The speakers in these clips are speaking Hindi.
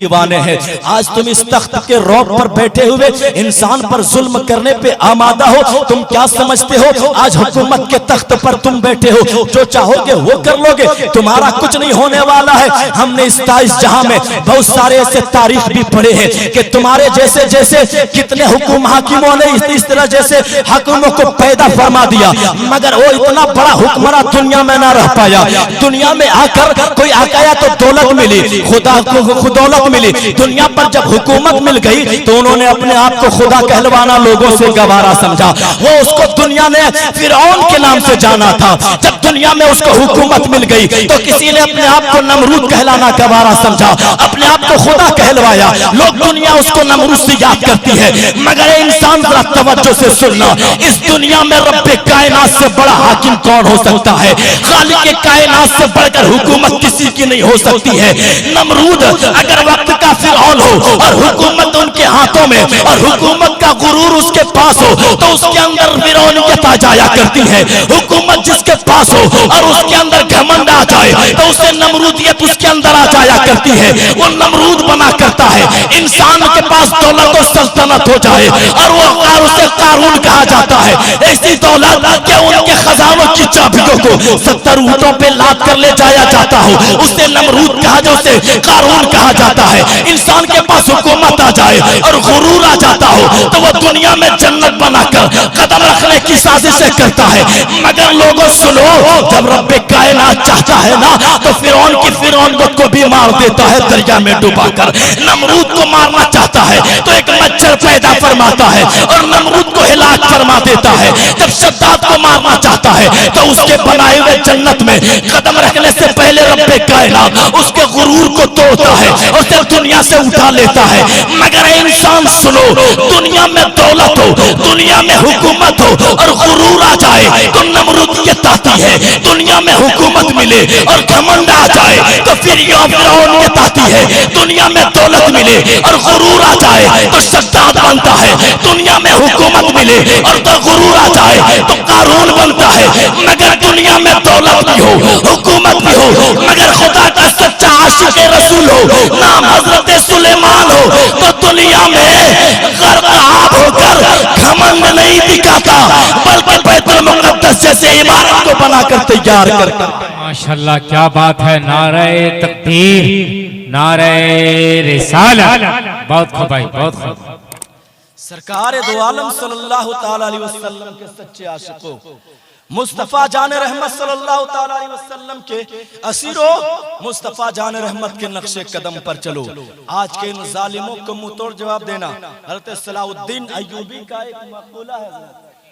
दीवाने हैं। आज तुम इस तख्त के रौब पर बैठे हुए इंसान पर जुल्म करने पे आमादा हो। तुम क्या समझते हो आज हुकूमत के तख्त पर तुम बैठे हो, जो चाहोगे वो कर लोगे, तुम्हारा कुछ नहीं होने वाला है। हमने इस ताइस जहां में बहुत सारे ऐसे तारीख भी पढ़े हैं कि तुम्हारे जैसे जैसे कितने हुकुम हाकिमों ने इस तरह जैसे हाकिमों को पैदा फरमा दिया, मगर वो इतना बड़ा हुक्मरान दुनिया में ना रह पाया। दुनिया में आकर कोई आकाया तो दौलत मिली, खुदा को दौलत मिली। दुनिया पर जब हुकूमत मिल गई तो उन्होंने अपने आप को खुदा कहलवाना लोगों से गवारा समझा। वो उसको दुनिया ने फिरौन के नाम से जाना था। जब दुनिया में उसको हुकूमत मिल गई तो किसी ने अपने आप को नमरूद कहलाना गवारा समझा, अपने आप को खुदा कहलवाया। लोग दुनिया उसको नमरूद से याद करती है, मगर इंसान जरा तवज्जो से सुनना, इस दुनिया में रब्बे कायनात से बड़ा हाकिम कौन हो सकता है? खालिक कायनात से बढ़कर हुकूमत किसी की नहीं हो सकती है। नमरूद अगर वक्त का फिरौन हो और हुकूमत उनके हाथों में और हुकूमत का गुरूर उसके पास हो तो उसके अंदर फिरौनियत आ जाया करती है। हुकूमत जिसके पास हो और उसके अंदर घमंड आ जाए तो उसे नमरूदियत उसके अंदर आ जाया करती है, वो नमरूद बना करता है। इंसान के पास दौलत और सल्तनत हो जाए और वो उसे कारून कहा जाता है। ऐसी दौलत क्या उनके खजानों की चाबियों को 70 ऊंटों पे लाद कर ले जाया जाता हो, उसे नमरूद कहा जाए, उसे कारून कहा जाता है। इंसान के पास हुकूमत आ जाए और गुरूर आ जाता हो तो वो दुनिया में जन्नत बनाकर कदम रखने की साजिशें करता है। मगर लोगों सुनो, जब रब्बे कायनात चाहता है ना तो फिरौन की फिरौनियत को भी मार देता है दरिया में डुबाकर। नमरूद को मारना चाहता है तो एक मच्छर पैदा फरमाता है और नमरूद को हिलाक फरमा देता है। जब शद्दाद को मारना चाहता है तो उसके बनाए हुए जन्नत में कदम रखने से पहले रब्बे कायनात उसके गुरूर को तोड़ता है और सिर्फ दुनिया से उठा लेता है। मगर इंसान सुनो, दुनिया में दौलत हो, दुनिया में हुकूमत हो और गुरूर आ जाए तो नमरूदियत आती है। दुनिया में हुकूमत मिले और घमंड आ जाए तो फिर फिरौनियत आती है। दुनिया में दौलत मिले और गुरूर आ जाए तो शद्दाद बनता है। दुनिया में हुकूमत मिले और तो गुरूर आ जाए तो कारून बनता है। मगर दुनिया में दौलत भी हो, हुकूमत भी हो, मगर खुदा का सच्चा आशिक रसूल हो, नाम हजरत सुलेमान हो तो दुनिया में गर्क होकर घमंड नहीं दिखाता, बल्कि बैतुल मुक़द्दस जैसे इमारत को बनाकर तैयार करता। माशाल्लाह, क्या बात है। नारे तकबीर, नारे रिसालत। बहुत खूब भाई, बहुत खूब। सरकार दो आलम सल्लल्लाहु ताला अलैहि वसल्लम के सच्चे आशिकों, मुस्तफा जान रहमत सल्लल्लाहु ताला अलैहि वसल्लम के असीरो, मुस्तफा जान रहमत के नक्शे कदम पर चलो। आज के इन जालिमों को मुंह तोड़ जवाब देना। हज़रत सलाउद्दीन अय्यूबी का एक मक़ूला है,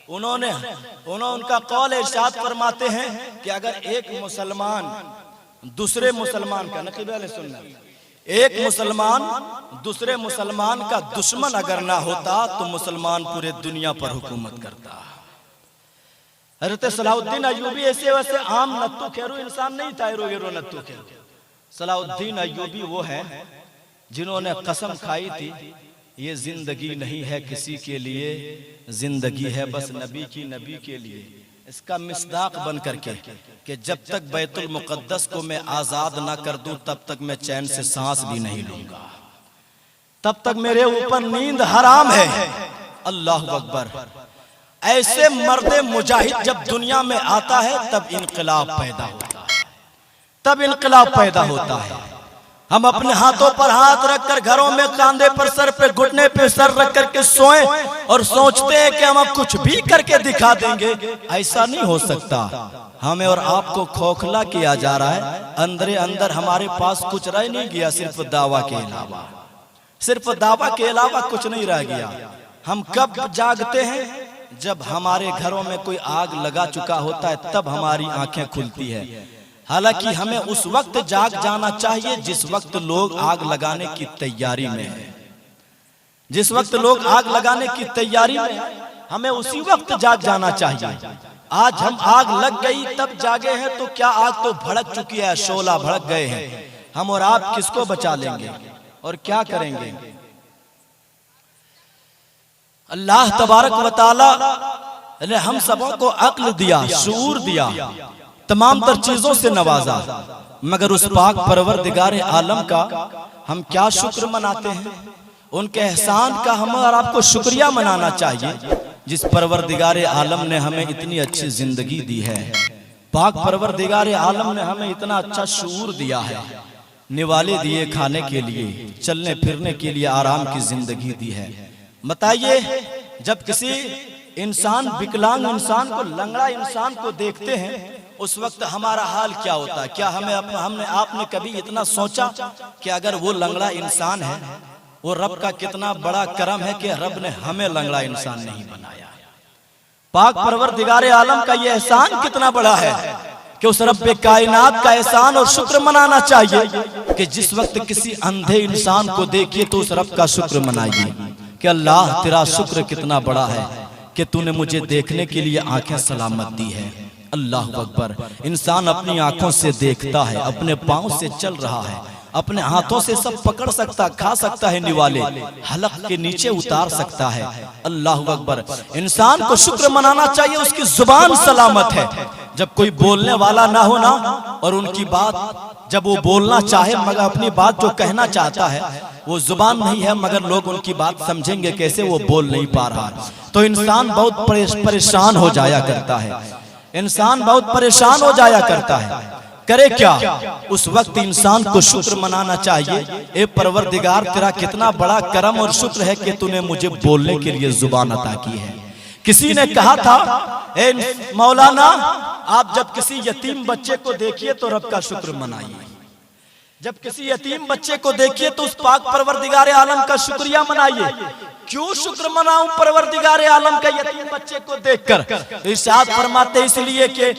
उनका कौल इरशाद फरमाते हैं कि अगर एक मुसलमान दूसरे मुसलमान का नक़ीब वाले सुनना, एक मुसलमान दूसरे मुसलमान का दुश्मन अगर ना होता तो मुसलमान पूरे दुनिया पर हुकूमत करता। हज़रत सलाउद्दीन अय्यूबी ऐसे वैसे आम नत्तू खेरू इंसान नहीं था, एरो नत्तू खेरू। सलाउद्दीन अय्यूबी वो है जिन्होंने कसम खाई थी, ये जिंदगी नहीं है किसी के लिए, जिंदगी है बस नबी की, नबी के लिए। इसका मिसदाक बन करके कि जब तक बैतुल मुक़द्दस को मैं आजाद ना कर दूं तब तक मैं चैन से सांस भी नहीं लूंगा, तब तक मेरे ऊपर नींद हराम है। अल्लाह अकबर। ऐसे मर्दे मुजाहिद जब दुनिया में आता है तब इनकलाब पैदा होता है, तब इनकलाब पैदा होता है। हम अपने हाथों पर हाथ रखकर घरों में कांधे पर सर पे घुटने पे सर रख करके सोएं और सोचते हैं कि हम कुछ भी करके दिखा देंगे। ऐसा नहीं हो सकता। हमें और आपको खोखला किया जा रहा है। अंदर अंदर हमारे पास कुछ रह नहीं गया, सिर्फ दावा के अलावा, सिर्फ दावा के अलावा कुछ नहीं रह गया। हम कब जागते हैं? जब हमारे घरों में कोई आग लगा चुका होता है तब हमारी आंखें खुलती है। हालांकि हमें उस वक्त जाग जाना चाहिए जिस वक्त लोग आग लगाने की तैयारी में है। जिस वक्त लोग आग लगाने की तैयारी में हमें उसी वक्त जाग जाना चाहिए। आज हम आग लग गई तब जागे हैं तो क्या आग तो भड़क चुकी है, शोला भड़क गए हैं। हम और आप किसको बचा लेंगे और क्या करेंगे? अल्लाह तबारक व तआला ने हम सबों को अक्ल दिया, शऊर दिया, तमाम तर चीजों से नवाजा, मगर उस पाक परवरदिगार आलम का हम क्या शुक्र मनाते हैं? उनके एहसान का हम और आपको शुक्रिया मनाना चाहिए, जिस परवरदिगार आलम ने हमें इतनी अच्छी जिंदगी दी है। पाक परवरदिगार आलम ने हमें इतना अच्छा शऊर दिया है, निवाले दिए खाने के लिए, चलने फिरने के लिए आराम की जिंदगी दी है। बताइए, जब किसी इंसान, विकलांग इंसान को, लंगड़ा इंसान को देखते हैं, उस वक्त हमारा हाल क्या होता है? क्या हमने आपने कभी इतना सोचा कि अगर वो लंगड़ा इंसान है, वो रब का कितना बड़ा करम है कि रब ने हमें लंगड़ा इंसान नहीं बनाया। पाक परवरदिगार आलम का ये एहसान कितना बड़ा है कि उस रब्बे कायनात का एहसान और शुक्र मनाना चाहिए कि जिस वक्त किसी अंधे इंसान को देखिए तो उस रब का शुक्र मनाइए कि अल्लाह तेरा शुक्र कितना बड़ा है कि तूने मुझे देखने के लिए आंखें सलामत दी है। अल्लाह अकबर। इंसान अपनी आंखों से देखता है, अपने पांव से चल रहा है, अपने हाथों से सब पकड़ सकता, खा सकता है, निवाले हलक के नीचे उतार सकता है। अल्लाह अकबर। इंसान को शुक्र मनाना चाहिए, उसकी जुबान सलामत है। जब कोई बोलने वाला ना हो ना, और उनकी बात जब वो बोलना चाहे मगर अपनी बात जो कहना चाहता है वो जुबान नहीं है, मगर लोग उनकी बात समझेंगे कैसे, वो बोल नहीं पा रहा, तो इंसान बहुत परेशान हो जाया करता है। इंसान बहुत परेशान हो जाया करता है। करे क्या? उस वक्त इंसान को शुक्र मनाना चाहिए, ए परवरदिगार तेरा कितना बड़ा करम और शुक्र है कि तूने मुझे बोलने के लिए जुबान अता की है। किसी ने कहा था, ए मौलाना, आप जब किसी यतीम बच्चे को देखिए तो रब का शुक्र मनाइए। जब किसी यतीम बच्चे को देखिए तो उस पाक परवरदिगार आलम का शुक्रिया मनाइए। क्यों शुक्र मनाऊं परवरदिगार आलम का यतीम बच्चे को देखकर? इरशाद फरमाते इसलिए कि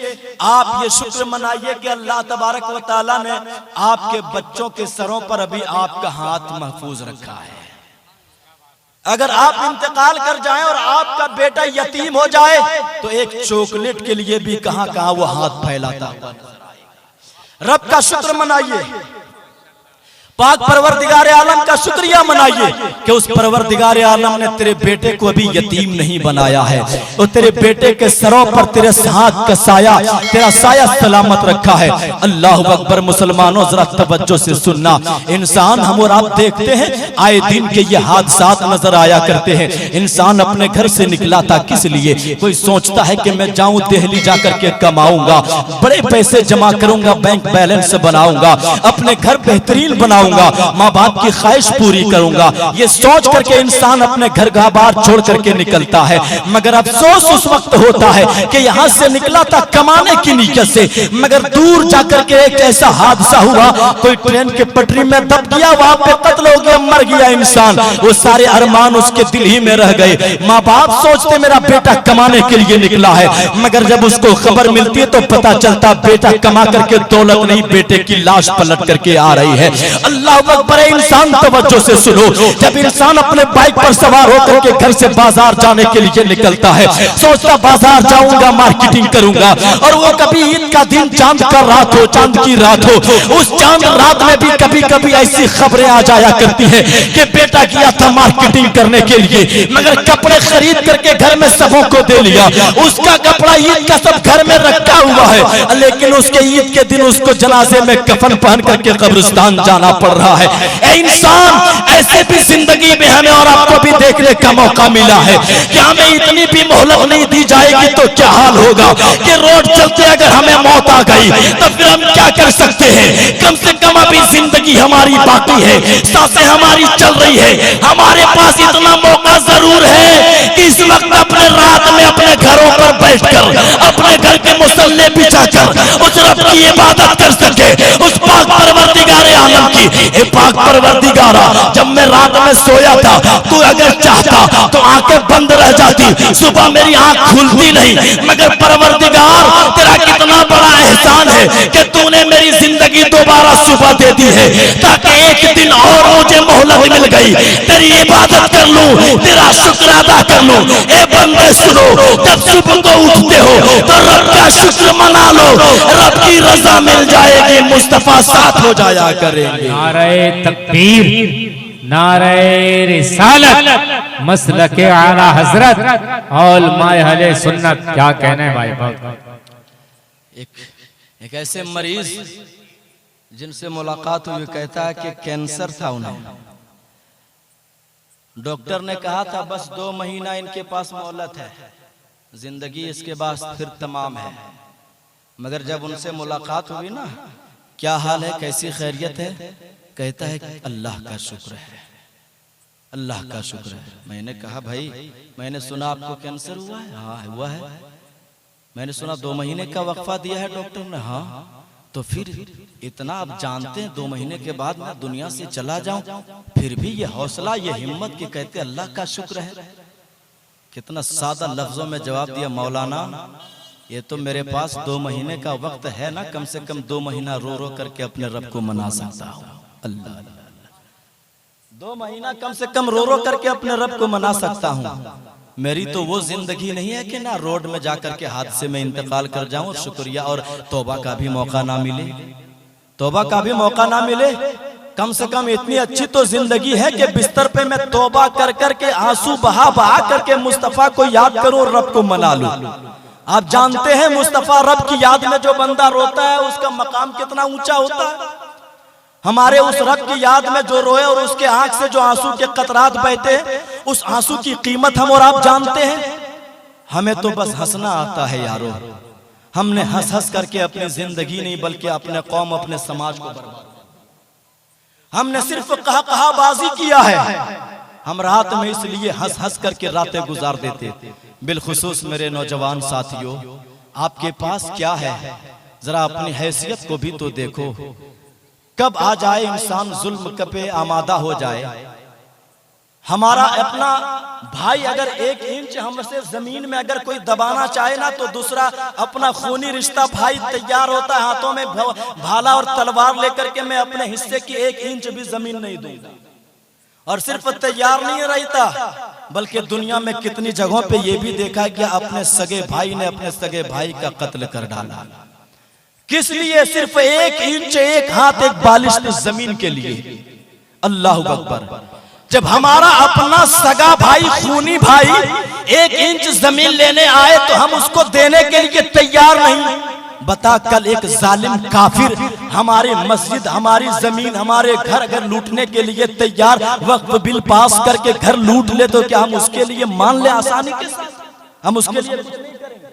आप ये शुक्र मनाइए कि अल्लाह तबारक व तआला ने आपके बच्चों के सरों पर अभी आपका हाथ महफूज रखा है। अगर आप इंतकाल कर जाएं और आपका बेटा यतीम हो जाए तो एक चॉकलेट के लिए भी कहां कहां वो हाथ फैलाता हुआ नजर आएगा। रब का शुक्र मनाइए, पाक परवरदिगार आलम का शुक्रिया मनाइए कि उस परवरदिगार आलम ने तेरे बेटे को अभी यतीम नहीं बनाया है, और तेरे बेटे के सरों पर तेरे हाथ का साया, तेरा साया सलामत रखा है। अल्लाह अकबर। मुसलमानों जरा तवज्जो से सुनना। इंसान हम और आप देखते हैं आए दिन के ये हादसात नजर आया करते हैं। इंसान अपने घर से निकला था किस लिए? कोई सोचता है कि मैं जाऊं दिल्ली जाकर के कमाऊंगा, बड़े पैसे जमा करूंगा, बैंक बैलेंस बनाऊंगा, अपने घर बेहतरीन बनाऊंगा, माँ बाप की ख्वाहिश पूरी करूंगा, ये सोच करके इंसान अपने घर का बार छोड़ करके निकलता है। मगर अफसोस उस वक्त होता है कि यहाँ से निकला था कमाने की नीयत से, मगर दूर जाकर के एक ऐसा हादसा हुआ, कोई ट्रेन के पटरी में दब गया, वहां पे कत्ल हो गया, मर गया इंसान। वो सारे अरमान उसके दिल ही में रह गए। माँ बाप सोचते मेरा बेटा कमाने के लिए निकला है, मगर जब उसको खबर मिलती है तो पता चलता बेटा कमा करके दौलत नहीं, बेटे की लाश पलट करके आ रही है। अल्लाह अकबर। इंसान तवज्जो से सुनो, जब इंसान अपने बाइक पर सवार होकर के घर से बाजार जाने के लिए निकलता है, सोचता बाजार जाऊंगा, मार्केटिंग करूंगा, और वो कभी ईद का दिन, चांद का रात हो, चांद की रात हो, उस चांद रात में भी कभी कभी ऐसी खबरें आ जाया करती है कि बेटा गया था मार्केटिंग करने के लिए, मगर कपड़े खरीद करके घर में सबों को दे लिया, उसका कपड़ा ईद का सब घर में रखा हुआ है, लेकिन उसके ईद के दिन उसको जनाजे में कफन पहन करके कब्रिस्तान जाना पड़ रहा है। ऐ इंसान, ऐसे भी जिंदगी में हमें और आपको भी देखने का मौका मिला है कि हमें इतनी भी मोहलत नहीं दी जाएगी तो क्या हाल होगा कि रोड चलते अगर हमें मौत आ गई तो फिर हम क्या कर सकते हैं? कम से कम अभी जिंदगी हमारी बाकी है, सांसें हमारी चल रही है, हमारे पास इतना मौका जरूर है कि इस वक्त अपने रात में अपने घरों पर बैठकर, अपने घर के मुसल्ले बिछाकर उस रब की इबादत कर सके, उस पाक परवरदिगार आलम की। ए पाक परवरदिगारा, जब मैं रात में सोया था तू अगर चाहता तो आंखें बंद रह जाती, सुबह मेरी आंख खुलती नहीं, मगर परवरदिगार तेरा कितना बड़ा एहसान है कि तूने मेरी जिंदगी दोबारा सुबह दे दी है, ताकि एक दिन और मुझे मोहलत मिल गई, तेरी इबादत कर लूं, तेरा शुक्र अदा कर लूं। ए बंदे सुनो, जब सुबह को उठते हो तो रब का शुक्र मना लो, रब की रजा मिल जाएगी, मुस्तफा साथ हो जाया करेंगे। नारे तकबीर, नारे रिसालत, मसलके आला हजरत और माए सुन्नत। क्या कहने भाई? एक ऐसे मरीज जिनसे मुलाकात हुई कहता है कि कैंसर था उन्हें। डॉक्टर ने कहा था बस 2 महीना इनके पास मोहलत है, जिंदगी इसके बाद फिर तमाम है। मगर जब उनसे मुलाकात हुई ना, क्या हाल है, कैसी खैरियत है, कहता है अल्लाह का शुक्र है, अल्लाह का शुक्र है। मैंने कहा भाई मैंने सुना आपको कैंसर हुआ है? हाँ हुआ है। मैंने सुना 2 महीने का वक्फा दिया है डॉक्टर ने। हाँ तो फिर इतना आप जानते हैं 2 महीने के बाद मैं दुनिया से चला जाऊं, फिर भी ये हौसला ये हिम्मत कि कहते अल्लाह का शुक्र है। कितना सादा लफ्जों में जवाब दिया, मौलाना ये तो मेरे पास 2 महीने का वक्त है ना, कम से कम 2 महीना रो रो करके अपने रब को मना सकता हूँ। अल्लाह 2 महीना कम से कम रो रो करके अपने रब को मना सकता हूँ। मेरी तो वो जिंदगी नहीं है कि ना रोड में जाकर के हादसे में इंतकाल कर जाऊं और शुक्रिया और तौबा का भी मौका ना मिले, तौबा का भी मौका ना मिले। कम से कम इतनी अच्छी तो जिंदगी है कि बिस्तर पे मैं तौबा कर करके आंसू बहा बहा करके मुस्तफा को याद करूं और रब को मना लूं। आप जानते हैं मुस्तफा रब की याद में जो बंदा रोता है उसका मकाम कितना ऊंचा होता है। हमारे उस रब की याद में जो रोए और उसके आंख से जो आंसू के कतरात बहते हैं, उस आंसू की कीमत हम और आप जानते हैं। हमें तो बस हंसना आता है यारो, हमने हंस हंस करके अपनी जिंदगी नहीं बल्कि अपने कौम अपने समाज को बर्बाद, हमने सिर्फ कहा-बाजी किया है। हम रात में इसलिए हंस हंस करके रातें गुजार देते। बिलखुसूस मेरे नौजवान साथियों, आपके पास क्या है, जरा अपनी हैसियत को भी तो देखो। कब आ जाए इंसान जुल्म पे आमादा हो जाए। हमारा अपना भाई अगर 1 इंच हमसे जमीन में अगर कोई दबाना चाहे ना, तो दूसरा अपना खूनी रिश्ता भाई तैयार होता है हाथों में भाला और तलवार लेकर के मैं अपने हिस्से की 1 इंच भी जमीन नहीं दूंगा। और सिर्फ तैयार नहीं रहता बल्कि दुनिया में कितनी जगहों पे ये भी देखा कि अपने सगे भाई ने अपने सगे भाई का कत्ल कर डाला। किस लिए? सिर्फ 1 इंच 1 हाथ 1 बालिश जमीन के लिए। अल्लाह अकबर। जब हमारा अपना सगा भाई खूनी भाई 1 इंच जमीन लेने आए तो हम उसको देने के लिए तैयार नहीं। बता कल एक जालिम काफिर हमारी मस्जिद हमारी जमीन हमारे घर अगर लूटने के लिए तैयार वक्फ बिल पास करके घर लूट ले तो क्या हम उसके लिए मान ले आसानी के साथ? हम उसके लिए कुछ नहीं करेंगे।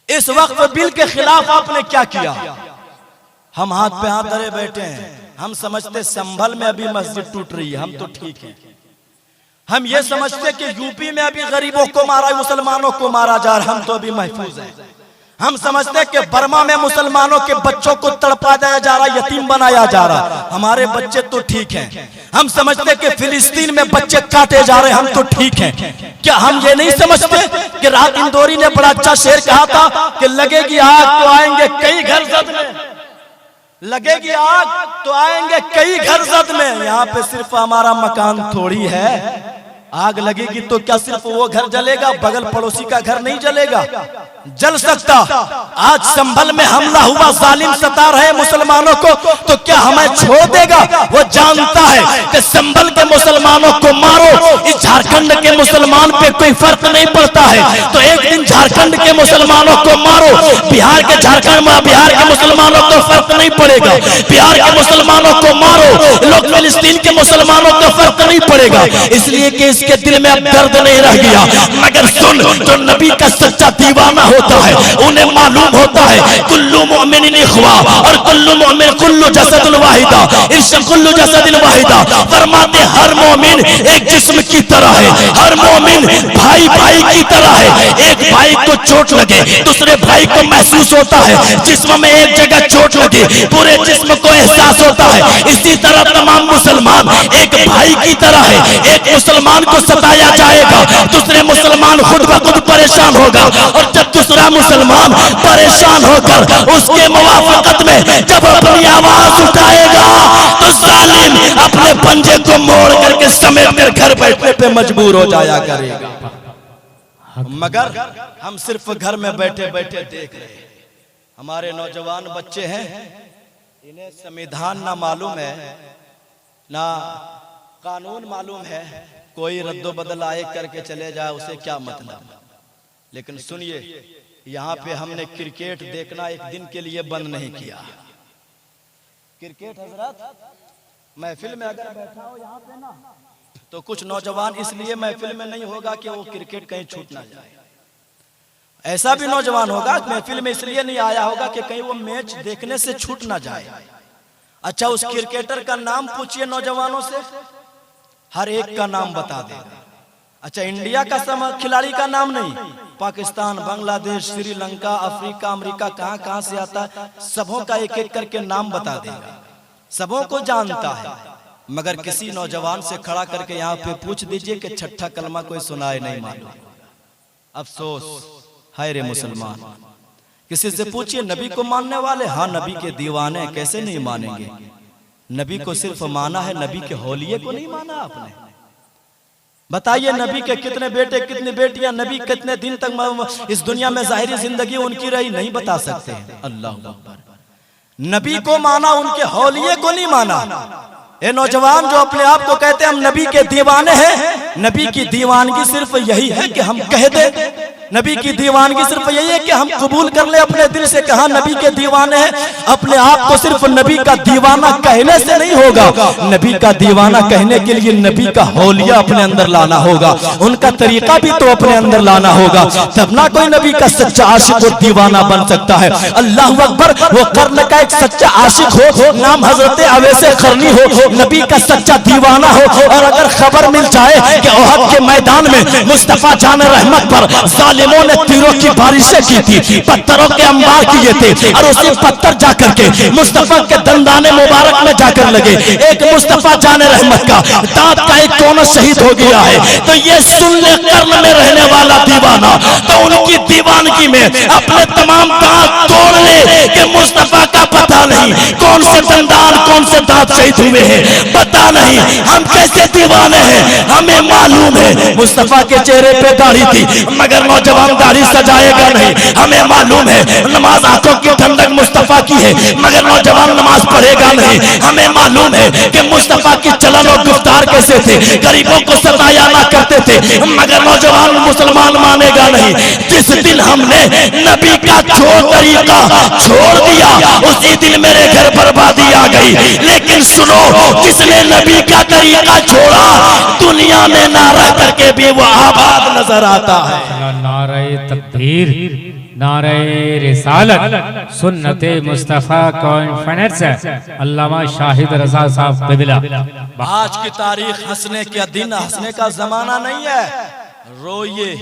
इस वक्फ बिल के खिलाफ आपने क्या किया? हम हाथ पे हाथ धरे बैठे हैं। हम समझते संभल में अभी मस्जिद टूट रही है, हम तो ठीक है। हम ये समझते कि यूपी में अभी गरीबों को मारा मुसलमानों को मारा जा रहा, हम तो अभी महफूज हैं। हम समझते कि बर्मा में मुसलमानों के बच्चों को तड़पाया जा रहा, यतीम बनाया जा रहा, हमारे बच्चे तो ठीक हैं। हम समझते कि फिलिस्तीन में बच्चे काटे जा रहे, हम तो ठीक हैं। क्या हम ये नहीं समझते कि रात इंदौरी ने बड़ा अच्छा शेर कहा था कि लगेगी आग तो आएंगे कई घर जद में, लगेगी आग तो आएंगे कई घर जद में। यहाँ पे सिर्फ हमारा मकान थोड़ी है, आग लगेगी तो क्या सिर्फ वो घर जलेगा, बगल पड़ोसी का घर नहीं जलेगा? जल सकता। आज संभल में हमला हुआ, जालिम सता रहे मुसलमानों को, तो क्या हमें छोड़ देगा? वो जानता है कि संभल के मुसलमानों को मारो, इस झारखंड के मुसलमान पे कोई फर्क नहीं पड़ता है, तो एक दिन झारखंड के मुसलमानों को मारो, बिहार के झारखंड में बिहार के मुसलमानों को फर्क नहीं पड़ेगा। बिहार के मुसलमानों को मारो, लोग फिलिस्तीन के मुसलमानों को फर्क नहीं पड़ेगा, इसलिए कि इसके दिल में अब दर्द नहीं रह गया। मगर सुन, जो नबी का सच्चा दीवाना होता है उन्हें मालूम होता है कुल्लु मुमिनिन इख्वा और कुल्लु मुमिन कुल्लु जसदुल वाहिदा, इर्शा कुल्लु जसदिल वाहिदा। फरमाते हर मोमिन एक जिस्म की तरह है, हर मोमिन भाई भाई की तरह है। एक भाई को चोट लगे दूसरे भाई को महसूस होता है, जिस्म में एक जगह चोट लगे पूरे जिस्म को एहसास होता है। इसी तरह तमाम मुसलमान एक भाई की तरह है। एक मुसलमान को सताया जाएगा, दूसरे मुसलमान खुद ब खुद परेशान होगा, और जब दूसरा मुसलमान परेशान होकर उसके मुवाफकत में जब अपनी आवाज उठाएगा तो जालिम अपने पंजे को मोड़ करके समेट कर घर बैठने पे मजबूर हो जाया करेगा। मगर हम सिर्फ घर में बैठे बैठे देख रहे हैं। हमारे नौजवान बच्चे हैं, इन्हें संविधान ना मालूम है ना कानून मालूम है, कोई रद्दो बदल आए करके चले जाए उसे क्या मतलब। लेकिन सुनिए, यहाँ पे हमने क्रिकेट देखना एक दिन के लिए बंद नहीं किया। क्रिकेट हजरत महफिल में अगर बैठा हो यहाँ पे ना, तो कुछ नौजवान इसलिए महफिल में नहीं होगा कि वो क्रिकेट कहीं छूट ना जाए। ऐसा भी नौजवान होगा महफिल में इसलिए नहीं आया होगा कि कहीं वो मैच देखने से छूट ना जाए। अच्छा, उस क्रिकेटर का नाम पूछिए नौजवानों से, हर एक का नाम बता देगा। अच्छा, इंडिया का खिलाड़ी का नाम नहीं, पाकिस्तान, बांग्लादेश, श्रीलंका, अफ्रीका, अमेरिका, कहां कहां से आता है, सबों का एक एक करके नाम बता देगा, सबों को जानता है। मगर किसी नौजवान से खड़ा करके यहाँ पे पूछ दीजिए कि छठा कलमा कोई सुनाए नहीं मालूम। अफसोस हाय रे मुसलमान। किसी से पूछिए नबी को मानने वाले, हाँ नबी के दीवाने, कैसे नहीं मानेंगे। नबी को सिर्फ माना है, नबी के होलिये को नहीं माना आपने। बताइए नबी के कितने बेटे कितनी बेटियां, नबी कितने दिन तक इस दुनिया में जाहिरी जिंदगी उनकी रही, नहीं बता सकते। अल्लाह अकबर। नबी को माना, उनके होलिये को नहीं माना। ये नौजवान जो अपने आप को कहते हैं हम नबी के दीवाने हैं, नबी की दीवानगी सिर्फ यही है कि हम कह दे, नबी की दीवानगी सिर्फ यही है कि हम कबूल कर ले अपने दिल से, कहा नबी के दीवाने हैं। अपने आप को सिर्फ नबी का दीवाना कहने से नहीं होगा, नबी का दीवाना कहने के लिए नबी का होलिया अपने अंदर लाना होगा, उनका तरीका भी तो अपने अंदर लाना होगा, तब ना कोई नबी का सच्चा आशिक और दीवाना बन सकता है। अल्लाह अकबर। वो कर्न का एक सच्चा आशिक हो, नाम हजरत अवैसे करनी हो, नबी का सच्चा दीवाना हो, और अगर खबर मिल जाए कि ओहद के मैदान में मुस्तफा जान रहमत पर जालिमों ने तीरों की बारिशें की थी, पत्थरों के अंबार किए थे, और उसी पत्थर जाकर के मुस्तफा के दंदाने मुबारक में जाकर लगे, एक मुस्तफा जान रहमत का दांत का एक कोना शहीद हो गया है, तो ये सुन ले कर्न में रहने वाला दीवाना, तो उनकी दीवानगी में अपने तमाम दांत तोड़ ले कि मुस्तफा का पता नहीं कौन से दंदान कौन से दांत शहीद हुए हैं, पता नहीं हम कैसे दीवाने हैं। हमें मालूम है मुस्तफा के चेहरे पे दाढ़ी थी, मगर नौजवान दाढ़ी सजाएगा नहीं। हमें मालूम है नमाज आंखों की ठंडक मुस्तफा की है, मगर नौजवान नमाज पढ़ेगा नहीं। हमें मालूम है कि मुस्तफा की चलन और गुफ्तार कैसे थे, गरीबों को सताया ना करते थे, मगर नौजवान मुसलमान मानेगा नहीं। जिस दिन हमने नबी का तरीका छोड़ दिया, उसी दिन मेरे घर बर्बादी आ गई। लेकिन सुनो, जिसने नबी का तरीका छोड़ा, दुनिया में ना रह करके भी वो आबाद नजर आता है। नारे तकबीर, नारे रिसालत, सुन्नते मुस्तफा कॉन्फ्रेंस, अल्लामा शाहिद रजा साहब क़िबला। आज की तारीख हंसने का दिन, हंसने का जमाना नहीं है। रोइए,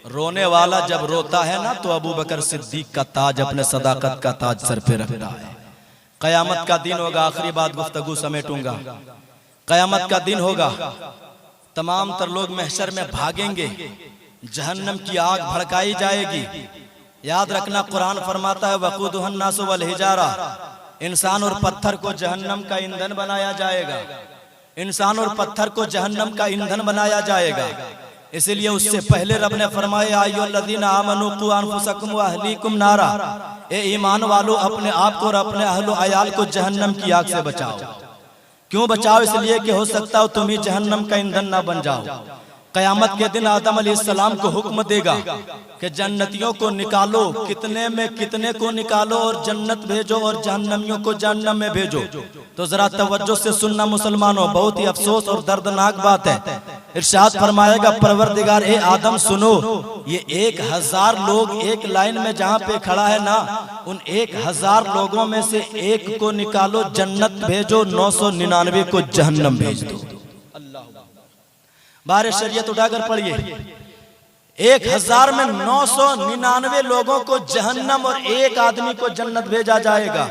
रोने वाला जब रोता है ना, तो अबू बकर सिद्दीक का ताज, अपने सदाकत का ताज सर पे रखता है। कयामत का दिन होगा, आखिरी बात गुफ्तगू समेटूंगा। कयामत का दिन होगा, तमाम तर लोग महशर में भागेंगे, जहन्नम की आग भड़काई जाएगी। याद रखना, कुरान फरमाता है वक़ूदुहुन नास वल हिजारा, इंसान और पत्थर को जहन्नम का ईंधन बनाया जाएगा। इंसान और पत्थर को जहन्नम का ईंधन बनाया जाएगा। इसलिए उससे पहले रब ने फरमाया अय्युहल्लज़ीना आमनू क़ू अनफुसकुम व अहलीकुम नारा, ए ईमान वालों अपने आप को और अपने अहल व अयाल को जहन्नम की आग से बचाओ। क्यों बचाओ? इसलिए कि हो सकता हो तुम ही जहन्नम का ईंधन ना बन जाओ। कयामत के दिन आदम अलैहिस्सलाम को हुक्म देगा कि जन्नतियों को निकालो, कितने में कितने को निकालो और जन्नत भेजो और जहन्नमियों को जहन्नम में भेजो। तो जरा तवज्जो से सुनना मुसलमानों, बहुत ही अफसोस और दर्दनाक बात है। इरशाद फरमाएगा परवरदिगार, ए आदम सुनो, ये 1000 लोग एक लाइन में जहाँ पे खड़ा है ना, उन 1000 लोगों में से एक को निकालो, जन्नत भेजो, 999 को जहन्नम भेज दो। बारे शरीयत उठाकर पढ़िए, 1000 में 999 लोगों को जहन्नम और एक आदमी को जन्नत भेजा जाएगा।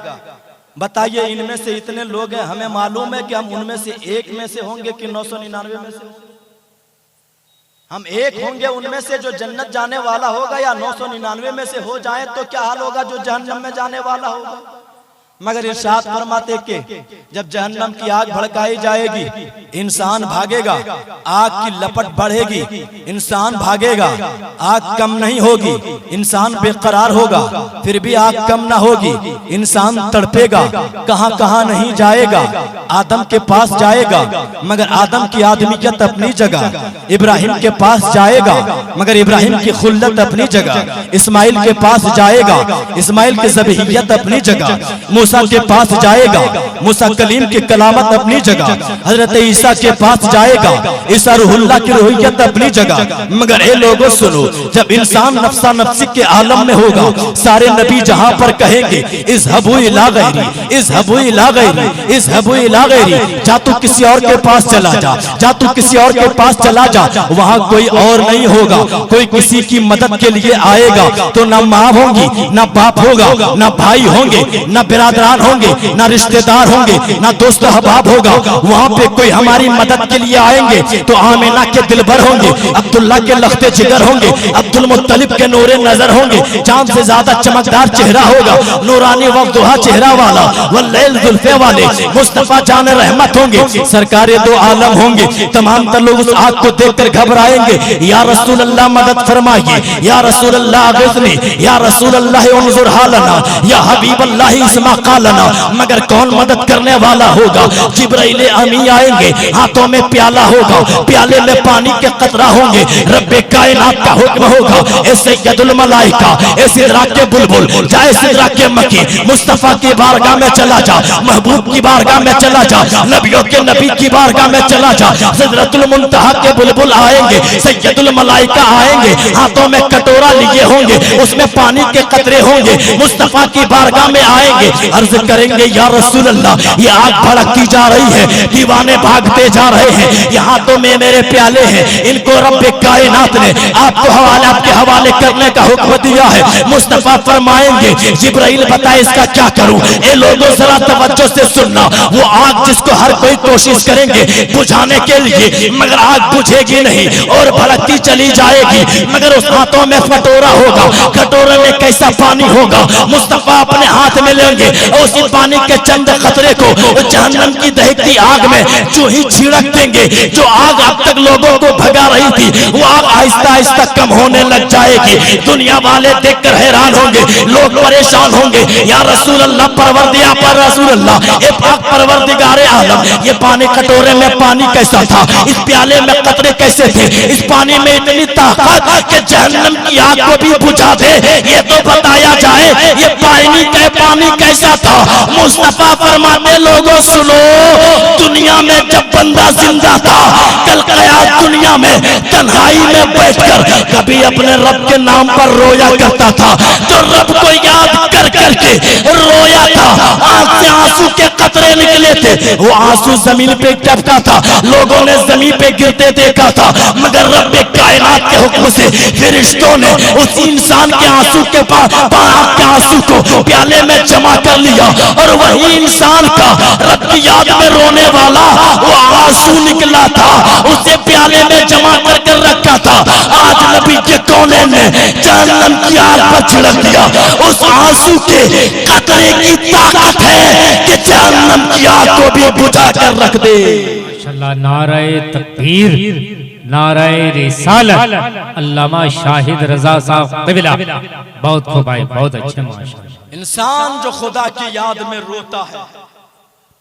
बताइए, इनमें से इतने लोग हैं, हमें मालूम है कि हम उनमें से एक में से होंगे कि 999 में से? हम एक होंगे उनमें से जो जन्नत जाने वाला होगा, या 999 में से हो जाए तो क्या हाल होगा जो जहन्नम में जाने वाला होगा? मगर इरशाद फरमाते कि जब जहन्नम की आग भड़काई जाएगी, इंसान भागेगा, आग की लपट बढ़ेगी, इंसान भागेगा, आग कम नहीं होगी, इंसान बेकरार होगा, फिर भी आग कम ना होगी, इंसान तड़पेगा, कहां कहां नहीं जाएगा, आदम के पास जाएगा मगर आदम की आदमियत अपनी जगह, इब्राहिम के पास जाएगा मगर इब्राहिम की खुल्लत अपनी जगह, इस्माइल के पास जाएगा, इस्माइल की ज़बीहियत अपनी जगह, मूसा मूसा के पास जाएगा, मूसा कलीम की कलामत अपनी जगह, हजरत ईसा के पास जाएगा, ईसा रूहुल्लाह की रूहियत अपनी जगह। मगर ए लोगों सुनो, जब इंसान नफ्सा नफ्सी के आलम में होगा, सारे नबी जहां पर कहेंगे इज़हबू इला गैरी, इज़हबू इला गैरी, इज़हबू इला गैरी, जा तू किसी और के पास चला जा, जा तू किसी और के पास चला जा, वहां कोई और नहीं होगा, कोई किसी की मदद के लिए आएगा तो ना माँ होंगी, ना बाप होगा, ना भाई होंगे, ना बिरादरान होंगे, ना रिश्तेदार होंगे, ना दोस्त अहबाब होगा। वहां पे कोई हमारी मदद के लिए आएंगे तो आमिना के दिलबर होंगे, अब्दुल्ला के लख्ते जिगर होंगे, अब्दुल मुत्तलिब के नूरे नजर होंगे, चांद से ज्यादा चमकदार चेहरा होगा, नूरानी वक्तुहा चेहरा वाला, वल्लैल जुल्फे वाले मुस्तफा जान रहमत होंगे, सरकारे दो आलम होंगे। तमाम तर लोग उस आग को देखकर घबराएंगे, या रसूल अल्लाह मदद फरमाइए, या रसूल अल्लाह अग़िज़नी, या रसूल अल्लाह उन्ज़ुर हालना, या हबीब अल्लाह इस्मा क़ालना। मगर कौन मदद करने वाला होगा? जिब्राइल अमी आएंगे, हाथों में प्याला होगा, प्याले में पानी के कतरा होंगे, रब्बे कायनात का हुक्म होगा, ए सय्यदुल मलाइका, ए सिदरा के बुलबुल, जाए सिदरा के मकी, मुस्तफा की बारगाह में चला जा, महबूब की बारगाह में चला जा, नबियों के नबी की बारगाह में चला जा। सिदरतुल मुंतहा के बुलबुल आएंगे, सय्यदुल मलाइका आएंगे, हाथों में कटोरा लिए होंगे, उसमें पानी के कतरे होंगे, मुस्तफा की बारगाह में आएंगे, अर्ज करेंगे या रसूल अल्लाह, ये आग भड़कती जा रही है, दीवाने भागते जा रहे हैं, यहाँ तो में मेरे प्याले हैं, इनको रब्बे कायनात ने आपको हवाले, आपके हवाले करने का हुक्म दिया है। मुस्तफा फरमाएंगे, जिब्राइल बताए इसका क्या करूं? ए लोगों जरा तवज्जो से सुनना, वो आग जिसको हर कोई कोशिश करेंगे बुझाने के लिए, मगर आग बुझेगी नहीं और भड़कती चली जाएगी। मगर उस हाथों में कटोरा होगा, कटोरे में कैसा पानी होगा, मुस्तफा अपने हाथ में लेंगे और उसी पानी के चंद खतरे को जहन्नम की दहकती आग में जो ही छिड़क देंगे, जो आग अब तक लोगों को भगा रही थी, वो आग आहिस्ता आहिस्ता कम होने लग जाएगी। दुनिया वाले देखकर हैरान होंगे, लोग परेशान होंगे, या रसूल अल्लाह, परवरदिया पर रसूल अल्लाह, ये पाक परवरदिगारे आलम, ये पानी कटोरे में पानी कैसा था, इस प्याले में कतरे कैसे थे, इस पानी में इतनी ताकत कि जहन्नम की आग को भी बुझा दे, ये तो बताया जाए, ये पानी कैसा था। मुस्तफा फरमाते लोगों सुनो, दुनिया में जब बंदा जिंदा था, कल क़यामत दुनिया में तन्हाई में बैठकर कभी अपने रब के नाम पर रोया करता था, तो रब को याद कर करके रोया था, आंख से आंसू के कतरे निकले थे, वो आंसू जमीन पे टपका था, लोगों ने जमीन पे गिरते देखा था, मगर रब कायनात के हुक्म से फरिश्तों ने उस इंसान के आंसू के आंसू को प्याले में जमा कर लिया, और वही इंसान का रब की याद में रोने वाला वो आंसू निकला था, उसे प्याले में जमा कर रखा था। आज नबी के कोने में जहन्नम की आग पर छिड़क दिया, उस आंसू के कतरे की ताकत है कि जहन्नम की आग को भी बुझा कर रख दे। माशाअल्लाह, नारे तकबीर, नारे रिसालत, अल्लामा शाहिद रजा साहब क़िबला, बहुत खूब भाई, बहुत अच्छे माशाअल्लाह। इंसान जो खुदा की याद में रोता है,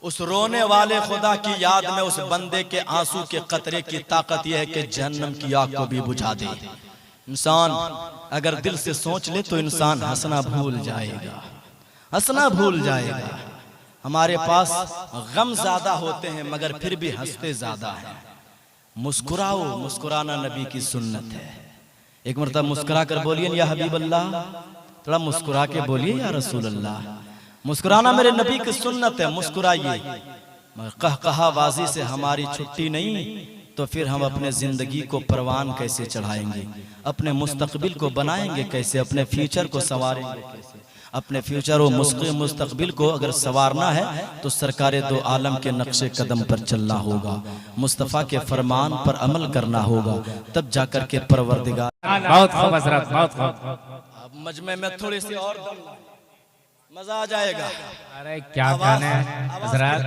उस रोने वाले खुदा की याद में उस बंदे के आंसू के कतरे की ताकत यह है कि जहन्नम की आग को भी बुझा दे। इंसान अगर दिल से सोच ले तो इंसान हंसना भूल जाएगा, हंसना भूल जाएगा। हमारे पास गम ज्यादा होते हैं मगर फिर भी हंसते ज्यादा हैं। मुस्कुराओ, मुस्कुराना नबी की सुन्नत है। एक मरतबा मुस्कुरा कर बोलिए या हबीब अल्लाह, थोड़ा मुस्कुरा के बोलिए या रसूल अल्लाह। मुस्कुराना मेरे नबी की सुन्नत है, मुस्कुराइए। मगर कहवाज़ी से हमारी छुट्टी नहीं तो फिर हम अपने जिंदगी को परवान कैसे चढ़ाएंगे, अपने मुस्तकबिल को बनाएंगे कैसे, अपने फ्यूचर को संवारेंगे कैसे। अपने फ्यूचर और मुस्तकबिल को अगर संवारना है तो सरकारे दो आलम के नक्शे कदम पर चलना होगा, मुस्तफ़ा के फरमान पर अमल करना होगा, तब जाकर के परवरदिगार। बहुत खूब हज़रत, बहुत खूब। मजमे में थोड़ी सी और मजा आ जाएगा। अरे क्या कहने हज़रत,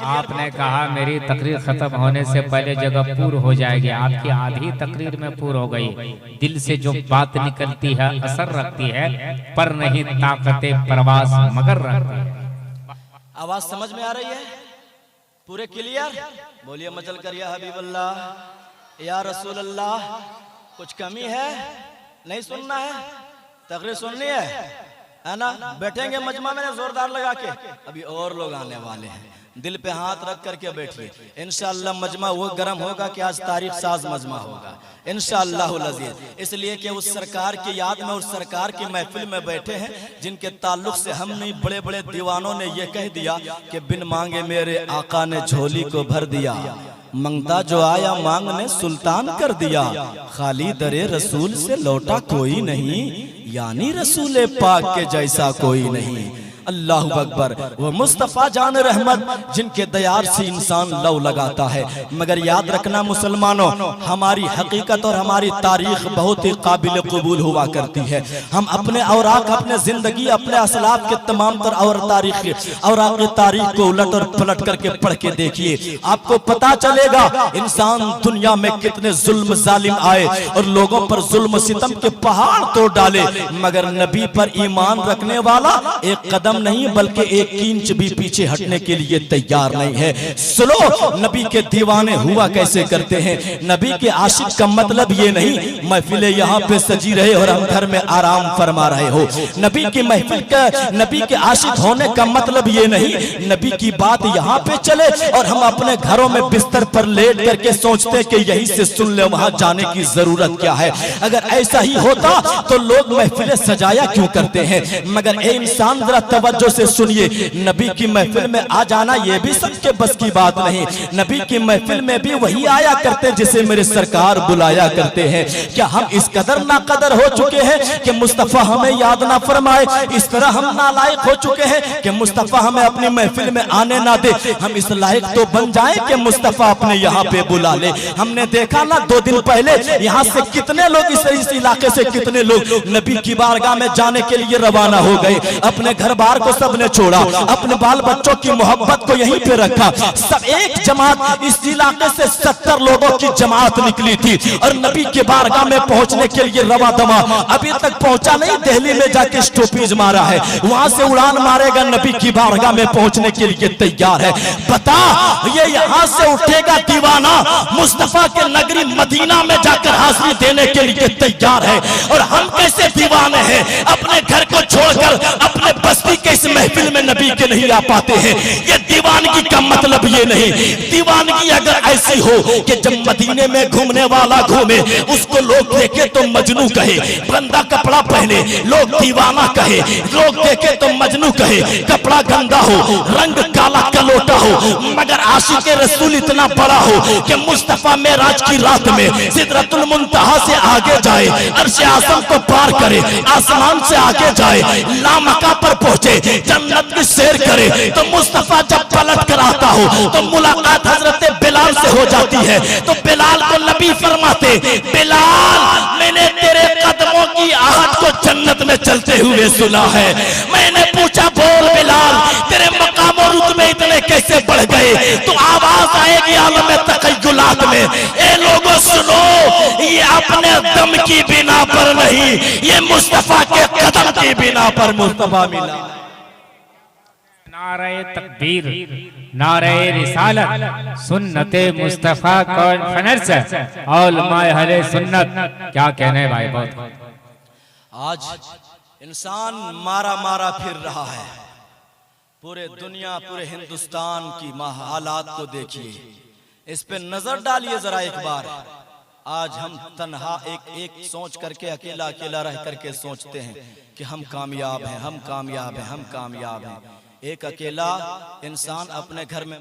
आपने कहा मेरी तकरीर खत्म होने से पहले जगह पूर्ण हो जाएगी, आपकी आधी तकरीर में पूर्ण हो गई। दिल से जो बात निकलती है असर रखती है, पर नहीं ताकते परवास मगर रखती है। आवाज समझ में आ रही है? पूरे क्लियर बोलिए मचल कर या हबीब अल्लाह, या रसूल अल्लाह। कुछ कमी है? नहीं सुनना है? तकरीर सुननी है? है ना, बैठेंगे मजमा में जोरदार लगा के, अभी और लोग आने वाले हैं, दिल पे हाथ रख करके बैठिए। इंशाअल्लाह मजमा वो गर्म होगा कि आज तारीख साज मजमा होगा इंशाअल्लाह अज़ीज़। इसलिए कि उस सरकार की याद में, उस सरकार की महफिल में बैठे हैं जिनके ताल्लुक से हम नहीं, बड़े बड़े दीवानों ने ये कह दिया कि बिन मांगे मेरे आका ने झोली को भर दिया, मंगता जो आया मांगने सुल्तान कर दिया, खाली दरे रसूल से लौटा कोई नहीं, यानी रसूल पाक के जैसा कोई नहीं। अल्लाहु अकबर। वो मुस्तफ़ा जान रहमत जिनके दयार से इंसान लव लगाता है। मगर याद रखना मुसलमानों, हमारी हकीकत और हमारी तारीख बहुत ही काबिल कबूल हुआ करती है। हम अपने औराक, अपने जिंदगी, अपने असलाफ के तमाम तर और औराक की तारीख को उलट और पलट करके पढ़ के देखिए, आपको पता चलेगा इंसान दुनिया में कितने जुल्म जालिम आए और लोगों पर जुल्म सितम के पहाड़ तोड़ डाले, मगर नबी पर ईमान रखने वाला एक कदम नहीं बल्कि एक इंच भी पीछे हटने के लिए तैयार नहीं है। सुनो, नबी के दीवाने हुआ कैसे करते हैं। नबी के आशिक का मतलब ये नहीं महफिलें यहाँ पे सजी रहे और हम घर में आराम फरमा रहे हो। नबी की महफिल का, नबी के आशिक होने का मतलब ये नहीं नबी की बात यहाँ पे चले और हम अपने घरों में बिस्तर पर लेट करके सोचते कि यहीं से सुन ले, वहां जाने की जरूरत क्या है। अगर ऐसा ही होता तो लोग महफिलें सजाया क्यों करते हैं। मगर ए इंसान जरा तवज्जो से सुनिए, नबी की महफिल में आ जाना ये भी सबके बस की बात नहीं। नबी की महफिल में भी वही आया करते जिसे मेरे सरकार बुलाया करते हैं। क्या हम इस कदर नाकदर हो चुके हैं कि मुस्तफा हमें याद ना फरमाए। इस तरह हम नालायक हो चुके हैं कि मुस्तफा हमें अपनी महफिल में आने ना दे। हम इस लायक तो बन जाए कि मुस्तफा अपने यहाँ पे बुला ले। हमने देखा ना 2 दिन पहले यहाँ से कितने लोग, इस इलाके से कितने लोग नबी की बारगाह में जाने के लिए रवाना हो गए। अपने घर बार को सबने छोड़ा, अपने बाल बच्चों की मोहब्बत को यहीं पे रखा। सब एक जमात, इस इलाके से 70 लोगों की जमात निकली थी और नबी के बारगाह में पहुंचने के लिए रवा दमा। अभी तक पहुंचा नहीं, दिल्ली में जाके स्टॉपेज मारा है, वहां से उड़ान मारेगा, नबी की बारगाह में पहुंचने के लिए तैयार है। बता, ये यहां से उठेगा दीवाना, मुस्तफा के नगरी मदीना में जाकर हाजिरी देने के लिए तैयार है। और हम कैसे दीवाने हैं, अपने घर को छोड़कर अपने बस्ती के इस महफिल में नबी के नहीं आ पाते हैं। ये दीवानगी का मतलब ये नहीं। दीवानगी अगर ऐसी हो कि जब मदीने में घूमने वाला घूमे उसको लोग देखे तो मजनू कहे, गंदा कपड़ा पहने लोग दीवाना कहे, लोग देखे तो मजनू कहे, कपड़ा गंदा हो, रंग काला कलोटा हो, मगर आशिक रसूल इतना बड़ा हो कि मुस्तफा मेराज की रात में सिदरतुल मुंतहा से आगे जाए, अर्श आज़म को पार करे, आसमान से आगे जाए, लामका पर पहुंचे, जन्नत की सैर करे, तो मुस्तफा जब पलट कर आता हो तो मुलाकात हजरत बिलाल से हो जाती है। तो बिलाल को नबी फरमाते, बिलाल मैंने तेरे कदमों की आहट को जन्नत में चलते हुए सुना है। मैंने पूछा, बोल बिलाल तेरे मकाम और रुतबे इतने कैसे बढ़ गए। तो आवाज आएगी आलम तकय्युलात में, ए लोगों सुनो, ये अपने दम की बिना पर नहीं, ये मुस्तफा के कदम की बिना पर मुस्तफा मिला। नारे तकबीर, नारे रिसालत, सुन्नते मुस्तफा कॉन्फ्रेंस और माए सुन्नत। क्या कहने भाई, बहुत आज इंसान मारा मारा फिर रहा है। पूरे दुनिया, पूरे हिंदुस्तान की हालात को देखिए, इस पे नजर डालिए जरा एक बार। आज हम तन्हा एक सोच करके, अकेला अकेला रह करके सोचते हैं कि हम कामयाब हैं, हम कामयाब हैं, हम कामयाब हैं। एक अकेला इंसान अपने घर में